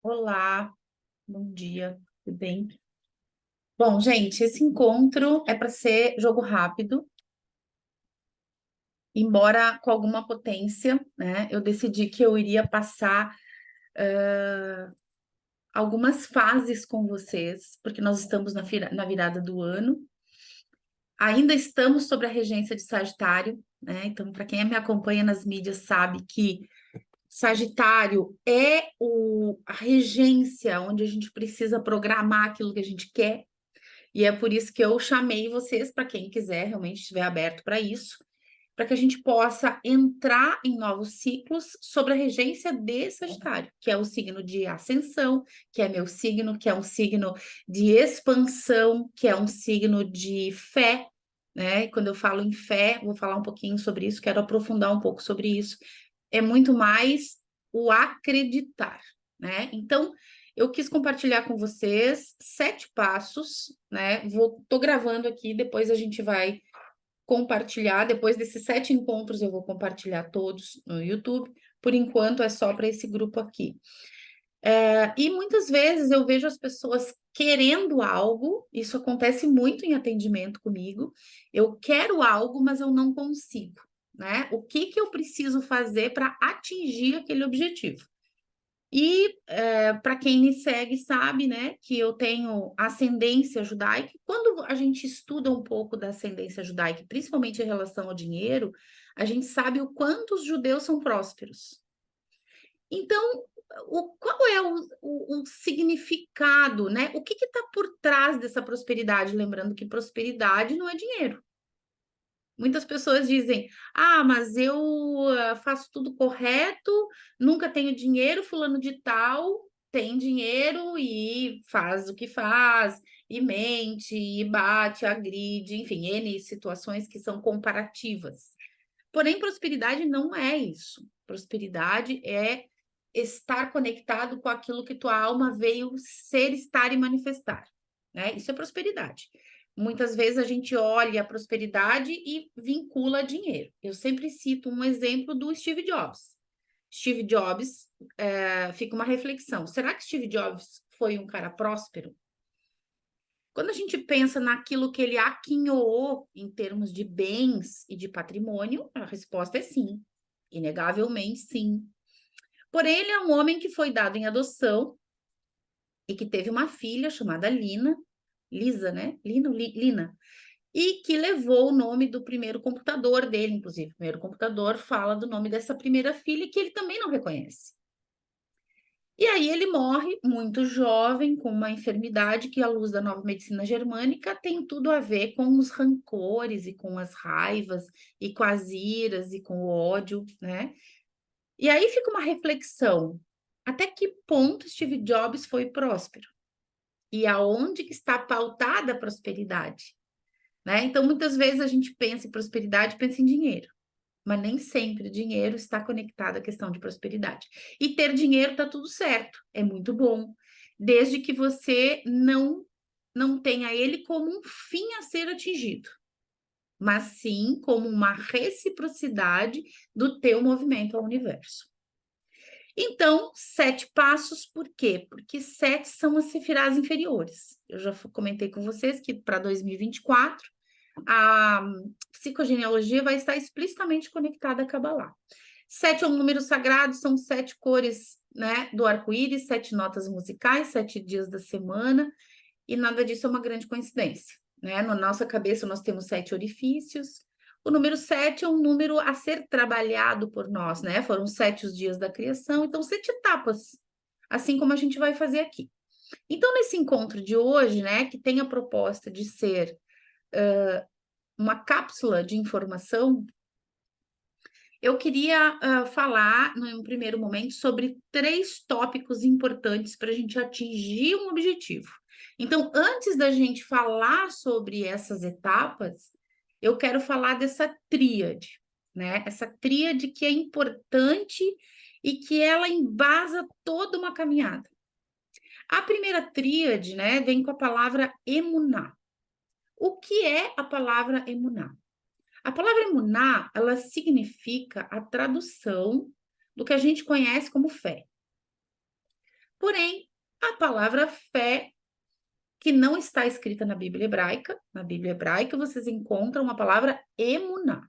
Olá, bom dia, tudo bem? Bom, gente, esse encontro é para ser jogo rápido, embora com alguma potência, né? Eu decidi que eu iria passar algumas fases com vocês, porque nós estamos na virada do ano. Ainda estamos sobre a regência de Sagitário, né? Então, para quem me acompanha nas mídias sabe que Sagitário é a regência onde a gente precisa programar aquilo que a gente quer. E é por isso que eu chamei vocês, para quem quiser realmente estiver aberto para isso, para que a gente possa entrar em novos ciclos sobre a regência de Sagitário, que é o signo de ascensão, que é meu signo, que é um signo de expansão, que é um signo de fé, né? E quando eu falo em fé, vou falar um pouquinho sobre isso, quero aprofundar um pouco sobre isso. É muito mais o acreditar, né? Então, eu quis compartilhar com vocês 7 passos, né? Tô gravando aqui, depois a gente vai compartilhar. Depois desses 7 encontros, eu vou compartilhar todos no YouTube. Por enquanto, é só para esse grupo aqui. E muitas vezes eu vejo as pessoas querendo algo, isso acontece muito em atendimento comigo. Eu quero algo, mas eu não consigo, né? O que que eu preciso fazer para atingir aquele objetivo? E para quem me segue sabe, né, que eu tenho ascendência judaica. Quando a gente estuda um pouco da ascendência judaica, principalmente em relação ao dinheiro, a gente sabe o quanto os judeus são prósperos. Então, qual é o significado, né? O que está por trás dessa prosperidade? Lembrando que prosperidade não é dinheiro. Muitas pessoas dizem: ah, mas eu faço tudo correto, nunca tenho dinheiro, fulano de tal tem dinheiro e faz o que faz, e mente, e bate, agride, enfim, N situações que são comparativas. Porém, prosperidade não é isso. Prosperidade é estar conectado com aquilo que tua alma veio ser, estar e manifestar, né? Isso é prosperidade. Muitas vezes a gente olha a prosperidade e vincula a dinheiro. Eu sempre cito um exemplo do Steve Jobs. Steve Jobs, fica uma reflexão. Será que Steve Jobs foi um cara próspero? Quando a gente pensa naquilo que ele aquinhoou em termos de bens e de patrimônio, a resposta é sim. Inegavelmente, sim. Porém, ele é um homem que foi dado em adoção e que teve uma filha chamada Lina, Lisa, né? Lina, e que levou o nome do primeiro computador dele, inclusive. O primeiro computador fala do nome dessa primeira filha que ele também não reconhece. E aí ele morre muito jovem, com uma enfermidade que, à luz da nova medicina germânica, tem tudo a ver com os rancores e com as raivas e com as iras e com o ódio, né? E aí fica uma reflexão: até que ponto Steve Jobs foi próspero? E aonde que está pautada a prosperidade? Né? Então, muitas vezes a gente pensa em prosperidade, pensa em dinheiro, mas nem sempre dinheiro está conectado à questão de prosperidade. E ter dinheiro está tudo certo, é muito bom, desde que você não tenha ele como um fim a ser atingido, mas sim como uma reciprocidade do teu movimento ao universo. Então, 7 passos, por quê? Porque 7 são as sefirás inferiores. Eu já comentei com vocês que para 2024 a psicogenealogia vai estar explicitamente conectada a Kabbalah. 7 é um número sagrado, são 7 cores, né, do arco-íris, 7 notas musicais, 7 dias da semana, e nada disso é uma grande coincidência, né? Na nossa cabeça nós temos 7 orifícios. O número 7 é um número a ser trabalhado por nós, né? Foram 7 os dias da criação, então 7 etapas, assim como a gente vai fazer aqui. Então, nesse encontro de hoje, né, que tem a proposta de ser uma cápsula de informação, eu queria falar, no primeiro momento, sobre 3 tópicos importantes para a gente atingir um objetivo. Então, antes da gente falar sobre essas etapas, eu quero falar dessa tríade, né? Essa tríade que é importante e que ela embasa toda uma caminhada. A primeira tríade, né, vem com a palavra emuná. O que é a palavra emuná? A palavra emuná, ela significa a tradução do que a gente conhece como fé. Porém, a palavra fé, que não está escrita na Bíblia hebraica vocês encontram a palavra emuná.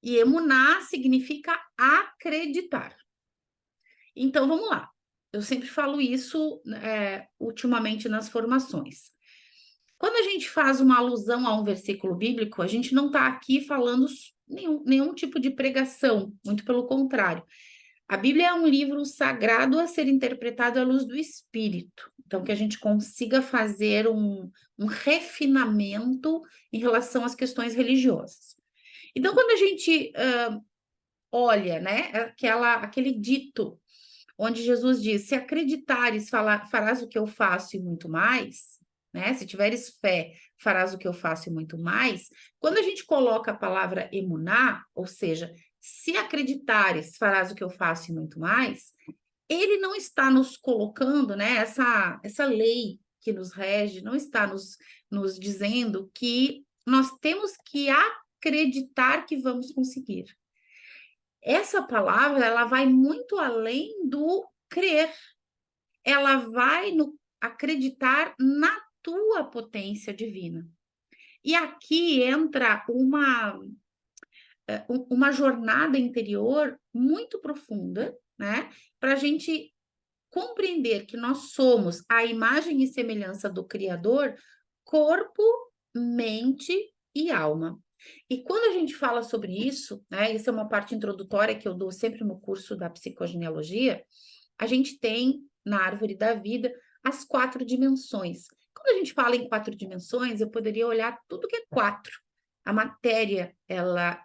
E emuná significa acreditar. Então, vamos lá. Eu sempre falo isso ultimamente nas formações. Quando a gente faz uma alusão a um versículo bíblico, a gente não está aqui falando nenhum tipo de pregação, muito pelo contrário. A Bíblia é um livro sagrado a ser interpretado à luz do Espírito. Então, que a gente consiga fazer um refinamento em relação às questões religiosas. Então, quando a gente olha, né, aquele dito onde Jesus diz: se acreditares, farás o que eu faço e muito mais, né? Se tiveres fé, farás o que eu faço e muito mais. Quando a gente coloca a palavra emuná, ou seja, se acreditares, farás o que eu faço e muito mais, ele não está nos colocando, né? Essa lei que nos rege, não está nos dizendo que nós temos que acreditar que vamos conseguir. Essa palavra, ela vai muito além do crer. Ela vai acreditar na tua potência divina. E aqui entra uma jornada interior muito profunda, né? Para a gente compreender que nós somos a imagem e semelhança do Criador, corpo, mente e alma. E quando a gente fala sobre isso, né, isso é uma parte introdutória que eu dou sempre no curso da psicogenealogia, a gente tem na árvore da vida as 4 dimensões. Quando a gente fala em 4 dimensões, eu poderia olhar tudo que é 4. A matéria, ela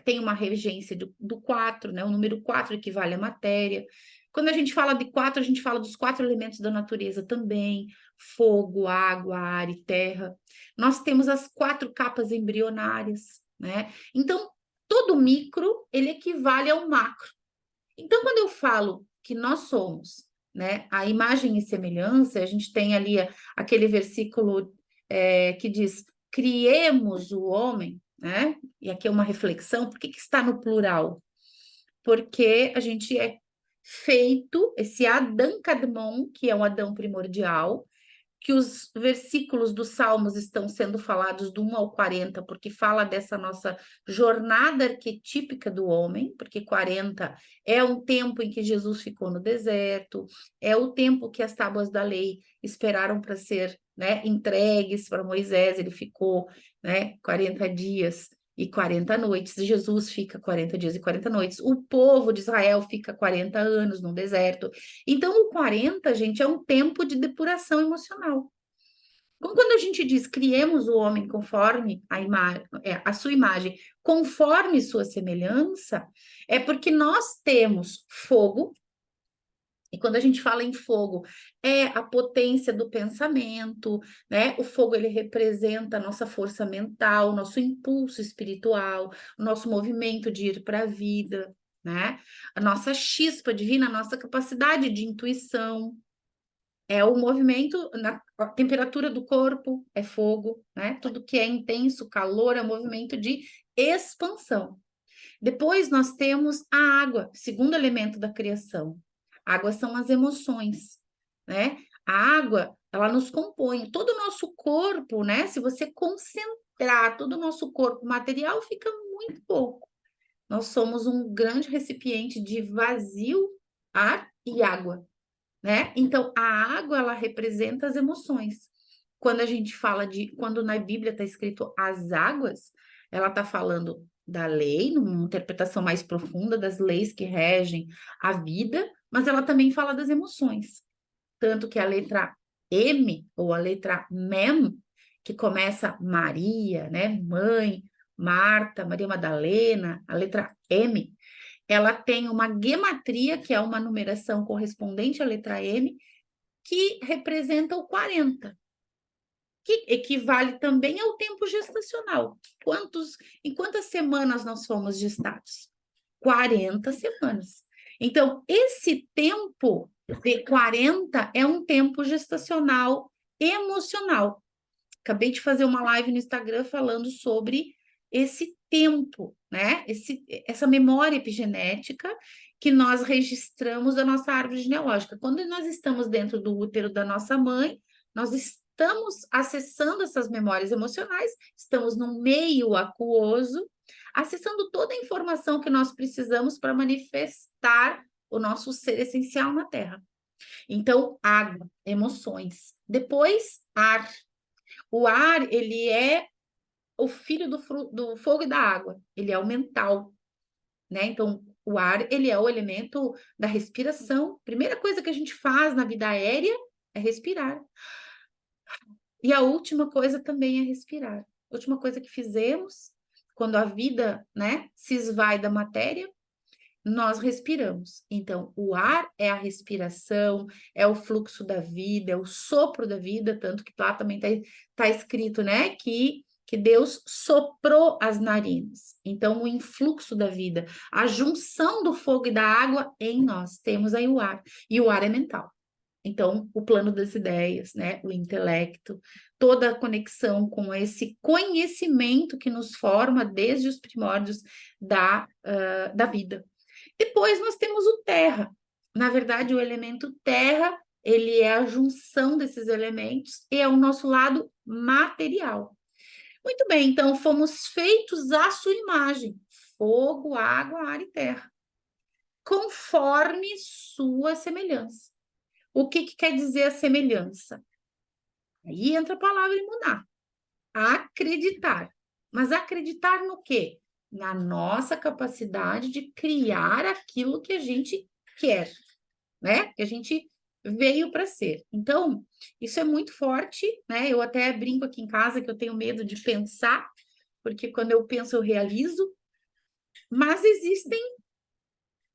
tem uma regência do 4, né? O número 4 equivale à matéria. Quando a gente fala de 4, a gente fala dos 4 elementos da natureza também: fogo, água, ar e terra. Nós temos as 4 capas embrionárias, né? Então, todo micro, ele equivale ao macro. Então, quando eu falo que nós somos, né, a imagem e semelhança, a gente tem ali aquele versículo que diz: criemos o homem, né? E aqui é uma reflexão, por que está no plural? Porque a gente é feito, esse Adão Kadmon, que é o Adão primordial, que os versículos dos Salmos estão sendo falados do 1 ao 40, porque fala dessa nossa jornada arquetípica do homem, porque 40 é um tempo em que Jesus ficou no deserto, é o tempo que as tábuas da lei esperaram para ser, né, entregues para Moisés, ele ficou, né, 40 dias e 40 noites, Jesus fica 40 dias e 40 noites, o povo de Israel fica 40 anos no deserto. Então, o 40, gente, é um tempo de depuração emocional. Então, quando a gente diz criemos o homem conforme a sua imagem, conforme sua semelhança, é porque nós temos fogo, e quando a gente fala em fogo, é a potência do pensamento, né? O fogo, ele representa a nossa força mental, nosso impulso espiritual, o nosso movimento de ir para a vida, né? A nossa chispa divina, a nossa capacidade de intuição. É o movimento, a temperatura do corpo é fogo, né? Tudo que é intenso, calor, é um movimento de expansão. Depois nós temos a água, segundo elemento da criação. Água são as emoções, né? A água, ela nos compõe. Todo o nosso corpo, né? Se você concentrar todo o nosso corpo material, fica muito pouco. Nós somos um grande recipiente de vazio, ar e água, né? Então, a água, ela representa as emoções. Quando a gente fala quando na Bíblia está escrito as águas, ela está falando da lei, numa interpretação mais profunda das leis que regem a vida, mas ela também fala das emoções. Tanto que a letra M, ou a letra Mem, que começa Maria, né? Mãe, Marta, Maria Madalena, a letra M, ela tem uma gematria, que é uma numeração correspondente à letra M, que representa o 40, que equivale também ao tempo gestacional. Em quantas semanas nós fomos gestados? 40 semanas. Então, esse tempo de 40 é um tempo gestacional emocional. Acabei de fazer uma live no Instagram falando sobre esse tempo, né? Essa memória epigenética que nós registramos a nossa árvore genealógica. Quando nós estamos dentro do útero da nossa mãe, nós estamos acessando essas memórias emocionais, estamos num meio aquoso, acessando toda a informação que nós precisamos para manifestar o nosso ser essencial na Terra. Então, água, emoções. Depois, ar. O ar, ele é o filho do fogo e da água. Ele é o mental, né? Então, o ar, ele é o elemento da respiração. Primeira coisa que a gente faz na vida aérea é respirar. E a última coisa também é respirar. A última coisa que fizemos, quando a vida, né, se esvai da matéria, nós respiramos. Então, o ar é a respiração, é o fluxo da vida, é o sopro da vida, tanto que lá também tá escrito, né, que Deus soprou as narinas. Então, o influxo da vida, a junção do fogo e da água em nós, temos aí o ar. E o ar é mental. Então, o plano das ideias, né, o intelecto, toda a conexão com esse conhecimento que nos forma desde os primórdios da vida. Depois nós temos o terra. Na verdade, o elemento terra, ele é a junção desses elementos e é o nosso lado material. Muito bem, então fomos feitos à sua imagem: fogo, água, ar e terra, conforme sua semelhança. O que quer dizer a semelhança? Aí entra a palavra imunar. Acreditar. Mas acreditar no quê? Na nossa capacidade de criar aquilo que a gente quer, né? Que a gente veio para ser. Então, isso é muito forte, né? Eu até brinco aqui em casa que eu tenho medo de pensar, porque quando eu penso eu realizo, mas existem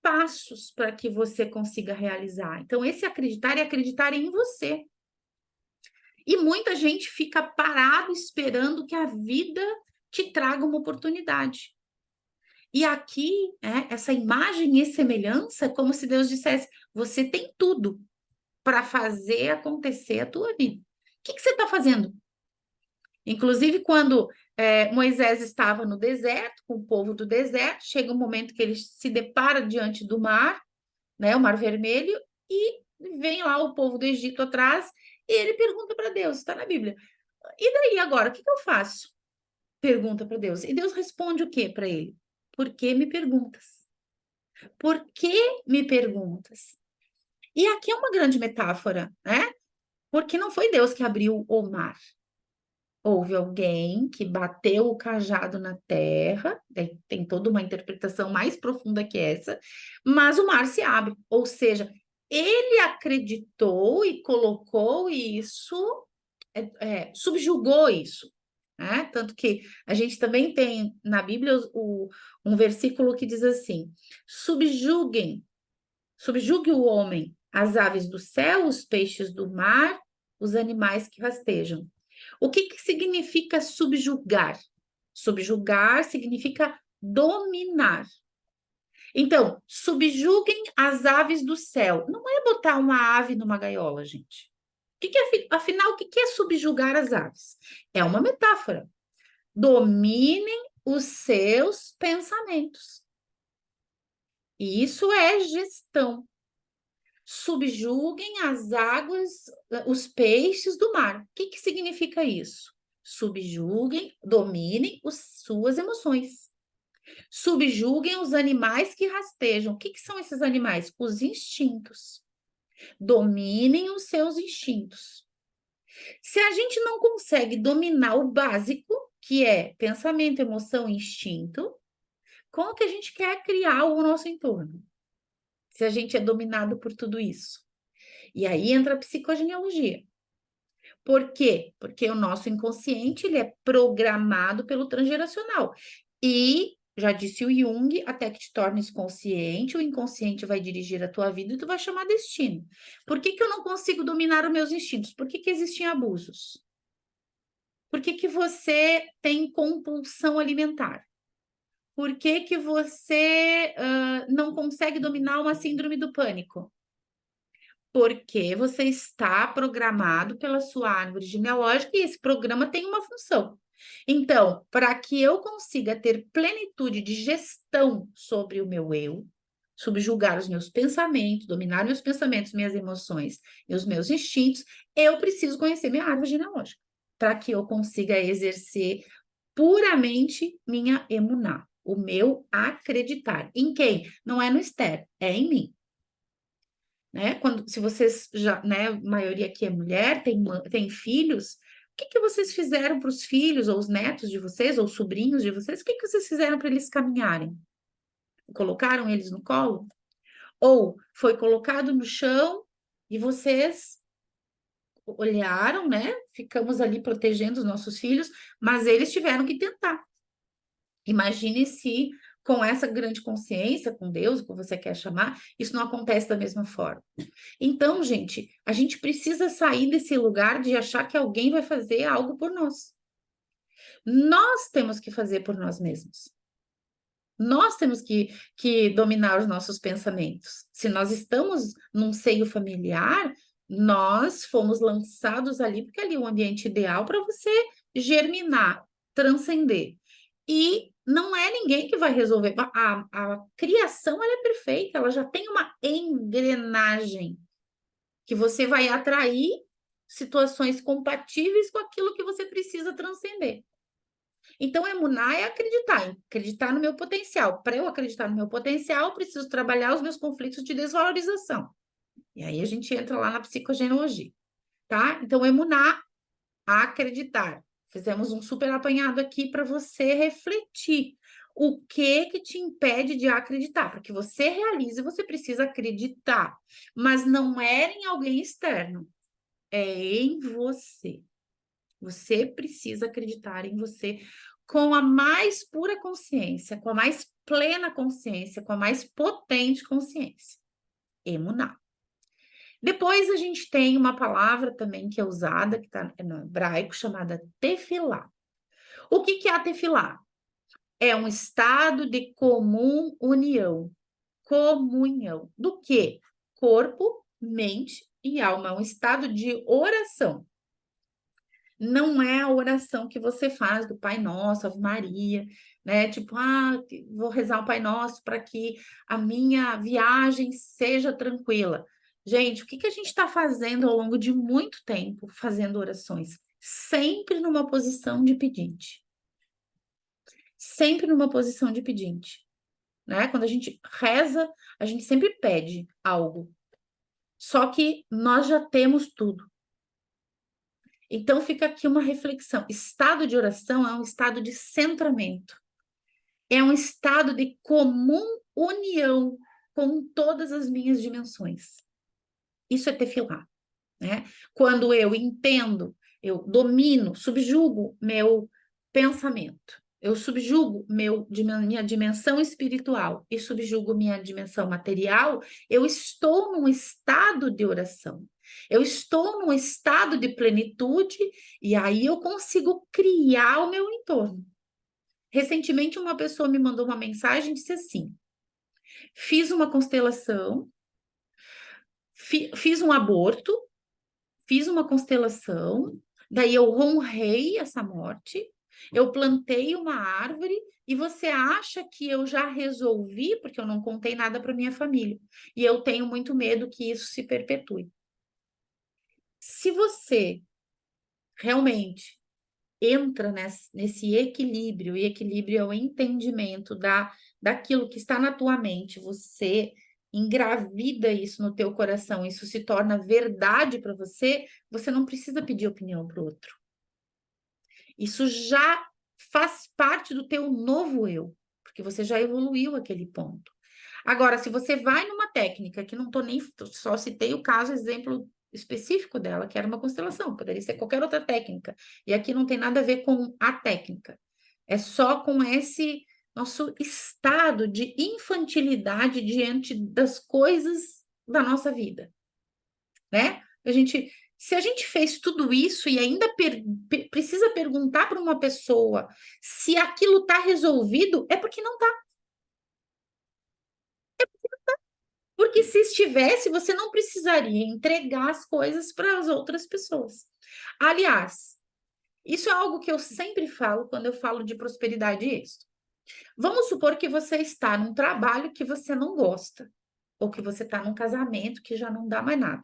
passos para que você consiga realizar. Então, esse acreditar é acreditar em você. E muita gente fica parado esperando que a vida te traga uma oportunidade. E aqui, essa imagem e semelhança é como se Deus dissesse: você tem tudo para fazer acontecer a tua vida. O que você está fazendo? Inclusive, quando Moisés estava no deserto, com o povo do deserto, chega um momento que ele se depara diante do mar, né, o Mar Vermelho, e vem lá o povo do Egito atrás, e ele pergunta para Deus, está na Bíblia: e daí agora, o que eu faço? Pergunta para Deus. E Deus responde o quê para ele? Por que me perguntas? Por que me perguntas? E aqui é uma grande metáfora, né? Porque não foi Deus que abriu o mar. Houve alguém que bateu o cajado na terra, tem toda uma interpretação mais profunda que essa, mas o mar se abre. Ou seja, ele acreditou e colocou isso, subjugou isso. Né? Tanto que a gente também tem na Bíblia um versículo que diz assim: subjugue o homem, as aves do céu, os peixes do mar, os animais que rastejam. O que significa subjugar? Subjugar significa dominar. Então, subjuguem as aves do céu. Não é botar uma ave numa gaiola, gente. Afinal, o que é subjugar as aves? É uma metáfora. Dominem os seus pensamentos. E isso é gestão. Subjuguem as águas, os peixes do mar. O que significa isso? Subjuguem, dominem suas emoções. Subjuguem os animais que rastejam. O que são esses animais? Os instintos. Dominem os seus instintos. Se a gente não consegue dominar o básico, que é pensamento, emoção e instinto, como que a gente quer criar o nosso entorno? Se a gente é dominado por tudo isso. E aí entra a psicogenealogia. Por quê? Porque o nosso inconsciente ele é programado pelo transgeracional. E, já disse o Jung, até que te tornes consciente, o inconsciente vai dirigir a tua vida e tu vai chamar destino. Por que eu não consigo dominar os meus instintos? Por que existem abusos? Por que você tem compulsão alimentar? Por que você não consegue dominar uma síndrome do pânico? Porque você está programado pela sua árvore genealógica e esse programa tem uma função. Então, para que eu consiga ter plenitude de gestão sobre o meu eu, subjugar os meus pensamentos, dominar meus pensamentos, minhas emoções e os meus instintos, eu preciso conhecer minha árvore genealógica, para que eu consiga exercer puramente minha emuná, o meu acreditar. Em quem? Não é no externo, é em mim. Né? Se vocês já, né, a maioria aqui é mulher, tem filhos, o que vocês fizeram para os filhos, ou os netos de vocês, ou sobrinhos de vocês? O que vocês fizeram para eles caminharem? Colocaram eles no colo? Ou foi colocado no chão e vocês olharam, né? Ficamos ali protegendo os nossos filhos, mas eles tiveram que tentar. Imagine se com essa grande consciência, com Deus, como você quer chamar, isso não acontece da mesma forma. Então, gente, a gente precisa sair desse lugar de achar que alguém vai fazer algo por nós. Nós temos que fazer por nós mesmos. Nós temos que dominar os nossos pensamentos. Se nós estamos num seio familiar, nós fomos lançados ali, porque ali é um ambiente ideal para você germinar, transcender. E não é ninguém que vai resolver. A criação ela é perfeita, ela já tem uma engrenagem que você vai atrair situações compatíveis com aquilo que você precisa transcender. Então, emunar é acreditar no meu potencial. Para eu acreditar no meu potencial, eu preciso trabalhar os meus conflitos de desvalorização. E aí a gente entra lá na psicogenealogia, tá? Então, emunar, acreditar. Fizemos um super apanhado aqui para você refletir. O que te impede de acreditar? Para que você realize, você precisa acreditar. Mas não é em alguém externo, é em você. Você precisa acreditar em você com a mais pura consciência, com a mais plena consciência, com a mais potente consciência. Emuná. Depois a gente tem uma palavra também que é usada, que está no hebraico, chamada tefilá. O que é a tefilá? É um estado de comum união. Comunhão. Do quê? Corpo, mente e alma. É um estado de oração. Não é a oração que você faz do Pai Nosso, Ave Maria, né? Tipo, vou rezar o Pai Nosso para que a minha viagem seja tranquila. Gente, o que a gente está fazendo ao longo de muito tempo fazendo orações? Sempre numa posição de pedinte. Sempre numa posição de pedinte. Né? Quando a gente reza, a gente sempre pede algo. Só que nós já temos tudo. Então, fica aqui uma reflexão. Estado de oração é um estado de centramento. É um estado de comum união com todas as minhas dimensões. Isso é tefilá, né? Quando eu entendo, eu domino, subjugo meu pensamento. Eu subjugo minha dimensão espiritual e subjugo minha dimensão material, eu estou num estado de oração. Eu estou num estado de plenitude e aí eu consigo criar o meu entorno. Recentemente, uma pessoa me mandou uma mensagem e disse assim: fiz uma constelação, fiz um aborto, fiz uma constelação, daí eu honrei essa morte, eu plantei uma árvore e você acha que eu já resolvi, porque eu não contei nada para minha família. E eu tenho muito medo que isso se perpetue. Se você realmente entra nesse equilíbrio, e equilíbrio é o entendimento daquilo que está na tua mente, você engravida isso no teu coração, isso se torna verdade para você, você não precisa pedir opinião para o outro. Isso já faz parte do teu novo eu, porque você já evoluiu aquele ponto. Agora, se você vai numa técnica, que não estou nem, só citei o caso, exemplo específico dela, que era uma constelação, poderia ser qualquer outra técnica. E aqui não tem nada a ver com a técnica. É só com esse nosso estado de infantilidade diante das coisas da nossa vida, né? Se a gente fez tudo isso e ainda precisa perguntar para uma pessoa se aquilo está resolvido, é porque não está. Porque se estivesse, você não precisaria entregar as coisas para as outras pessoas. Aliás, isso é algo que eu sempre falo quando eu falo de prosperidade e êxito. Vamos supor que você está num trabalho que você não gosta, ou que você está num casamento que já não dá mais nada.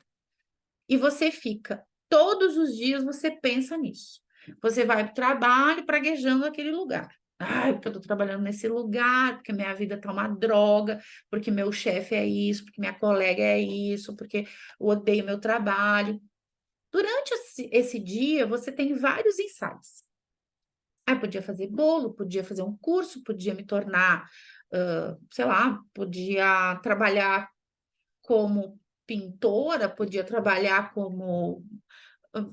E você fica, todos os dias você pensa nisso. Você vai para o trabalho praguejando aquele lugar. Ai, porque eu estou trabalhando nesse lugar, porque minha vida está uma droga, porque meu chefe é isso, porque minha colega é isso, porque eu odeio meu trabalho. Durante esse dia, você tem vários insights. Ah, podia fazer bolo, podia fazer um curso, podia me tornar, sei lá, podia trabalhar como pintora, podia trabalhar como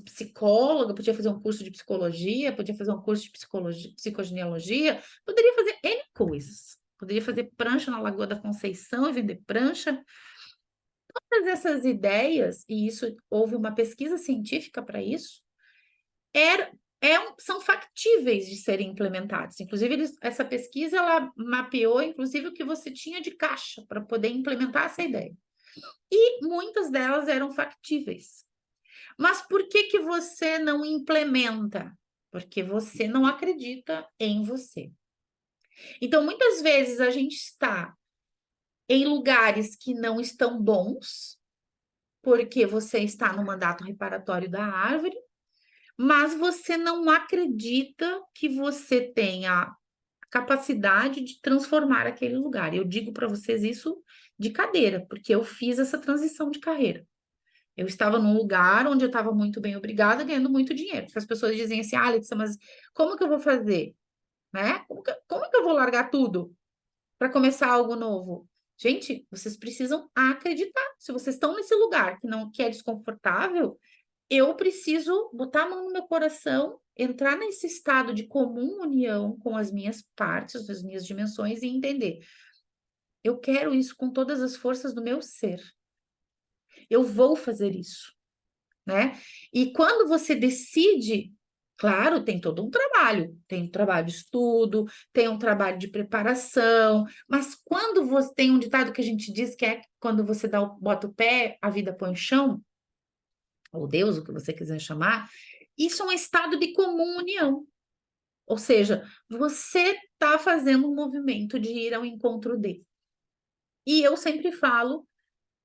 psicóloga, podia fazer um curso de psicologia, podia fazer um curso de psicologia, psicogenealogia, poderia fazer N coisas. Poderia fazer prancha na Lagoa da Conceição e vender prancha. Todas essas ideias, e isso houve uma pesquisa científica para isso, era, são factíveis de serem implementados. Inclusive, essa pesquisa ela mapeou, inclusive, o que você tinha de caixa para poder implementar essa ideia. E muitas delas eram factíveis. Mas por que que você não implementa? Porque você não acredita em você. Então, muitas vezes a gente está em lugares que não estão bons, porque você está no mandato reparatório da árvore, mas você não acredita que você tenha capacidade de transformar aquele lugar. Eu digo para vocês isso de cadeira, porque eu fiz essa transição de carreira. Eu estava num lugar onde eu estava muito bem obrigada, ganhando muito dinheiro. Porque as pessoas dizem assim, ah, Letícia, mas como que eu vou fazer? Né? Como que eu vou largar tudo para começar algo novo? Gente, vocês precisam acreditar. Se vocês estão nesse lugar que é desconfortável, eu preciso botar a mão no meu coração, entrar nesse estado de comum união com as minhas partes, as minhas dimensões e entender. Eu quero isso com todas as forças do meu ser. Eu vou fazer isso, né? E quando você decide, claro, tem todo um trabalho, tem um trabalho de estudo, tem um trabalho de preparação, mas quando você tem um ditado que a gente diz que é quando você bota o pé, a vida põe o chão, ou Deus, o que você quiser chamar, isso é um estado de comum união. Ou seja, você está fazendo um movimento de ir ao encontro dele. E eu sempre falo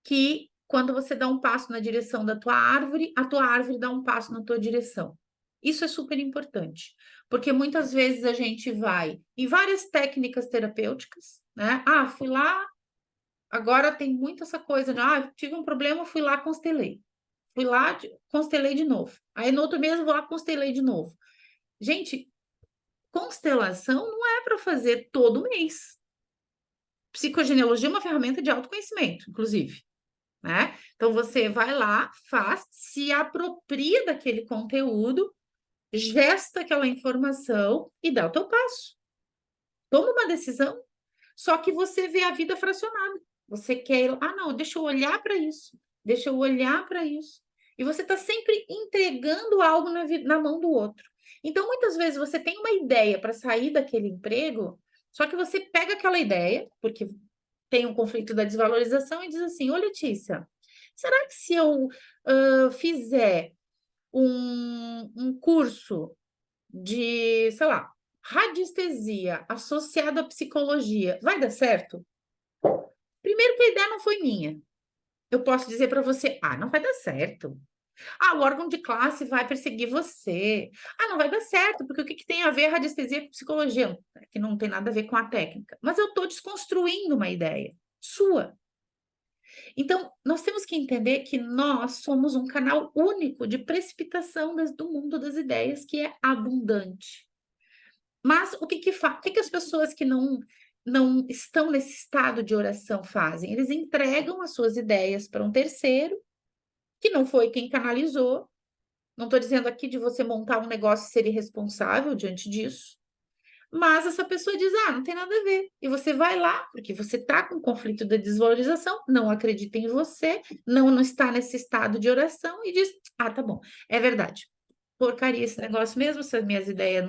que quando você dá um passo na direção da tua árvore, a tua árvore dá um passo na tua direção. Isso é super importante, porque muitas vezes a gente vai em várias técnicas terapêuticas, né? Ah, fui lá, agora tem muito essa coisa de, ah, tive um problema, fui lá, constelei. Fui lá, constelei de novo. Aí no outro mês eu vou lá, constelei de novo. Gente, constelação não é para fazer todo mês. Psicogenealogia é uma ferramenta de autoconhecimento, inclusive, né? Então você vai lá, faz, se apropria daquele conteúdo, gesta aquela informação e dá o teu passo. Toma uma decisão, só que você vê a vida fracionada. Você quer, ah, não, deixa eu olhar para isso, deixa eu olhar para isso. E você está sempre entregando algo na mão do outro. Então, muitas vezes você tem uma ideia para sair daquele emprego, só que você pega aquela ideia, porque tem um conflito da desvalorização, e diz assim: ô Letícia, será que se eu fizer um curso de, sei lá, radiestesia associado à psicologia, vai dar certo? Primeiro que a ideia não foi minha. Eu posso dizer para você, ah, não vai dar certo. Ah, o órgão de classe vai perseguir você. Ah, não vai dar certo, porque o que tem a ver a radiestesia com psicologia? Que não tem nada a ver com a técnica. Mas eu estou desconstruindo uma ideia sua. Então, nós temos que entender que nós somos um canal único de precipitação do mundo das ideias, que é abundante. Mas o que as pessoas que não estão nesse estado de oração fazem? Eles entregam as suas ideias para um terceiro, que não foi quem canalizou. Não estou dizendo aqui de você montar um negócio e ser irresponsável diante disso. Mas essa pessoa diz: ah, não tem nada a ver. E você vai lá, porque você está com conflito da desvalorização, não acredita em você, não está nesse estado de oração e diz: ah, tá bom, é verdade. Porcaria esse negócio mesmo, essas minhas ideias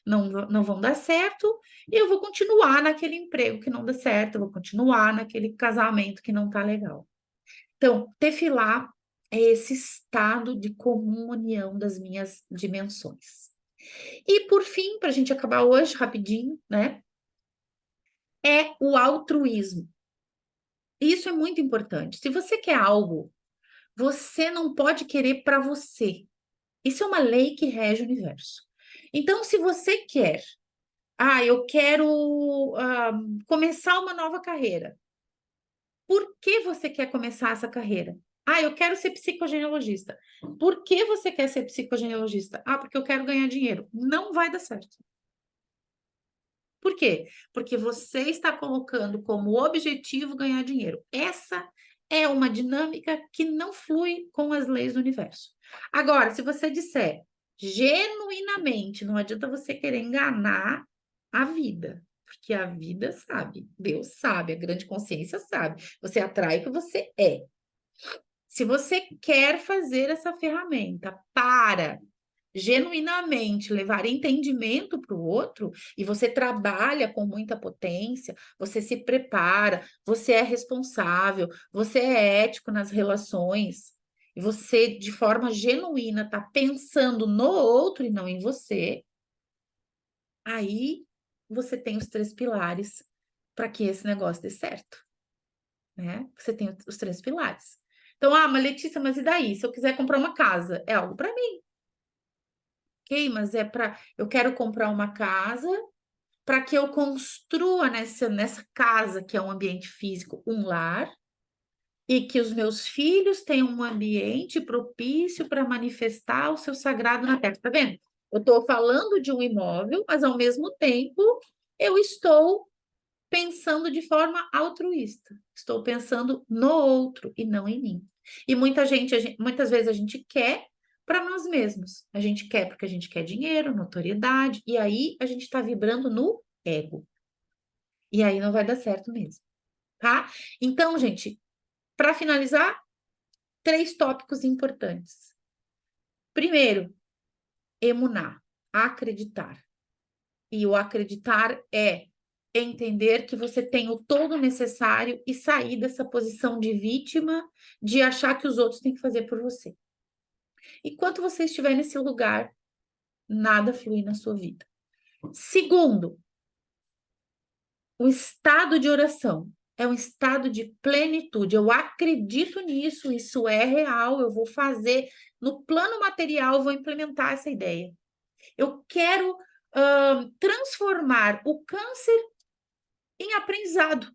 não vão dar certo, e eu vou continuar naquele emprego que não dá certo, eu vou continuar naquele casamento que não tá legal. Então, tefilar é esse estado de comum união das minhas dimensões. E por fim, para a gente acabar hoje rapidinho, né? é o altruísmo. Isso é muito importante. Se você quer algo, você não pode querer para você. Isso é uma lei que rege o universo. Então, se você quer, eu quero começar uma nova carreira. Por que você quer começar essa carreira? Eu quero ser psicogenealogista. Por que você quer ser psicogenealogista? Porque eu quero ganhar dinheiro. Não vai dar certo. Por quê? Porque você está colocando como objetivo ganhar dinheiro. Essa é uma dinâmica que não flui com as leis do universo. Agora, se você disser genuinamente, não adianta você querer enganar a vida, porque a vida sabe, Deus sabe, a grande consciência sabe. Você atrai o que você é. Se você quer fazer essa ferramenta para genuinamente levar entendimento para o outro, e você trabalha com muita potência, você se prepara, você é responsável, você é ético nas relações, e você, de forma genuína, está pensando no outro e não em você, aí você tem os 3 pilares para que esse negócio dê certo, né? Você tem os 3 pilares. Então, mas Letícia, mas e daí? Se eu quiser comprar uma casa, é algo para mim. Ok, mas eu quero comprar uma casa para que eu construa nessa casa, que é um ambiente físico, um lar, e que os meus filhos tenham um ambiente propício para manifestar o seu sagrado na terra. Tá vendo? Eu estou falando de um imóvel, mas ao mesmo tempo eu estou pensando de forma altruísta. Estou pensando no outro e não em mim. E muitas vezes a gente quer para nós mesmos. A gente quer porque a gente quer dinheiro, notoriedade, e aí a gente está vibrando no ego. E aí não vai dar certo mesmo, tá? Então, gente, para finalizar, 3 tópicos importantes. Primeiro, emunar, acreditar. E o acreditar é entender que você tem o todo necessário e sair dessa posição de vítima, de achar que os outros têm que fazer por você. Enquanto você estiver nesse lugar, nada flui na sua vida. Segundo, o estado de oração é um estado de plenitude. Eu acredito nisso, isso é real, eu vou fazer. No plano material, eu vou implementar essa ideia. Eu quero transformar o câncer em aprendizado.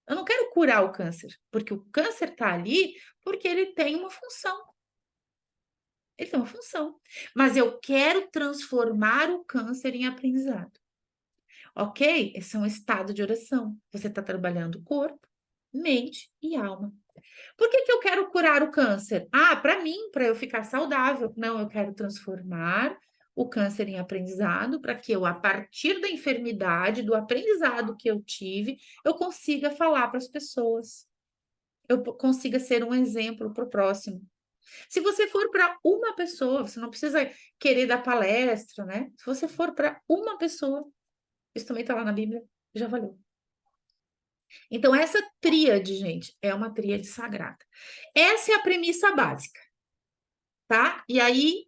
Eu não quero curar o câncer, porque o câncer está ali porque ele tem uma função. Ele tem uma função. Mas eu quero transformar o câncer em aprendizado. Ok? Esse é um estado de oração. Você está trabalhando corpo, mente e alma. Por que eu quero curar o câncer? Para mim, para eu ficar saudável. Não, eu quero transformar o câncer em aprendizado para que eu, a partir da enfermidade, do aprendizado que eu tive, eu consiga falar para as pessoas. Eu consiga ser um exemplo para o próximo. Se você for para uma pessoa, você não precisa querer dar palestra, né? Se você for para uma pessoa, isso também está lá na Bíblia, já valeu. Então, essa tríade, gente, é uma tríade sagrada. Essa é a premissa básica, tá? E aí,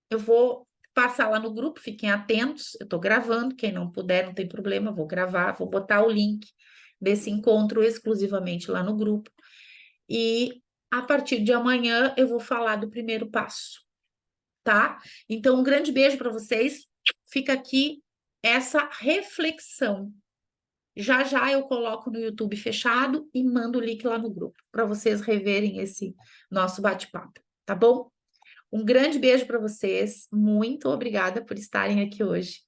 eu vou passar lá no grupo, fiquem atentos, eu estou gravando, quem não puder, não tem problema, vou gravar, vou botar o link desse encontro exclusivamente lá no grupo. E a partir de amanhã eu vou falar do primeiro passo, tá? Então, um grande beijo para vocês. Fica aqui essa reflexão. Já já eu coloco no YouTube fechado e mando o link lá no grupo para vocês reverem esse nosso bate-papo, tá bom? Um grande beijo para vocês. Muito obrigada por estarem aqui hoje.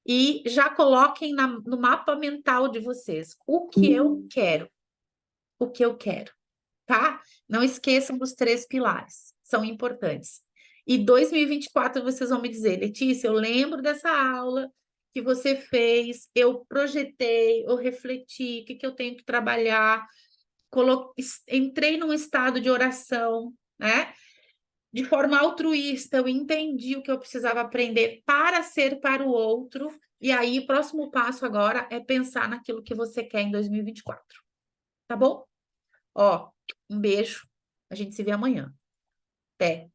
E já coloquem no mapa mental de vocês o que eu quero. O que eu quero, tá? Não esqueçam dos 3 pilares, são importantes. E 2024 vocês vão me dizer, Letícia, eu lembro dessa aula que você fez, eu projetei, eu refleti, o que eu tenho que trabalhar, entrei num estado de oração, né? De forma altruísta, eu entendi o que eu precisava aprender para ser para o outro, e aí o próximo passo agora é pensar naquilo que você quer em 2024, tá bom? Ó, um beijo, a gente se vê amanhã. Até!